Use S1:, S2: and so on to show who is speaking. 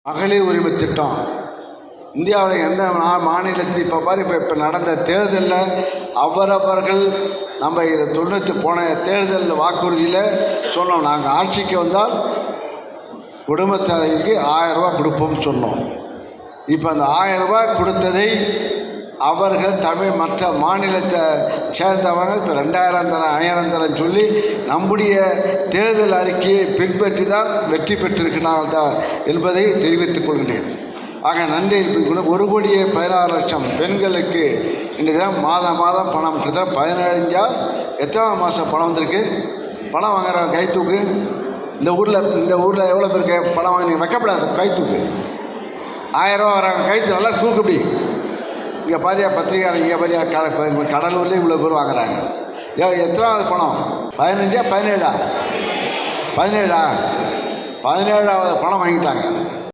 S1: மகளிர் உரிமை திட்டம் இந்தியாவில் எந்த மாநிலத்தில் இப்போ நடந்த தேர்தலில் அவரவர்கள் நம்ம போன தேர்தல் வாக்குறுதியில் சொன்னோம், நாங்கள் ஆட்சிக்கு வந்தால் குடும்பத் தலைவிக்கு 1000 ரூபா கொடுப்போம்னு சொன்னோம். இப்போ அந்த 1000 ரூபாய் கொடுத்ததை அவர்கள் மற்ற மாநிலத்தை சேர்ந்தவங்க இப்போ 2000 தரம் 1000 தரம் சொல்லி நம்முடைய தேர்தல் அறிக்கையை பின்பற்றி தான் வெற்றி பெற்றிருக்கிறார்கள் தான் என்பதை தெரிவித்துக் கொள்கிறேன். ஆக நன்றி. கூட 1,16,00,000 பெண்களுக்கு இன்றைக்கு தான் மாதம் பணம் கிட்டத்தட்ட 17 எத்தனை மாதம் பணம் வந்திருக்கு. பணம் வாங்குறவங்க கை தூக்கு. இந்த ஊரில் எவ்வளோ பேருக்கு பணம் வாங்கி வைக்கப்படாது கை தூக்கு. 1000 ரூபா வராங்க கை நல்லா தூக்கு. இப்படி இங்கே பாரியா பத்திரிக்கை, இங்கே பாரியா கடலூர்லேயே இவ்வளோ பேர் வாங்குறாங்க. எத்தனாவது பணம்? 15 17 17வது பணம் வாங்கிட்டாங்க.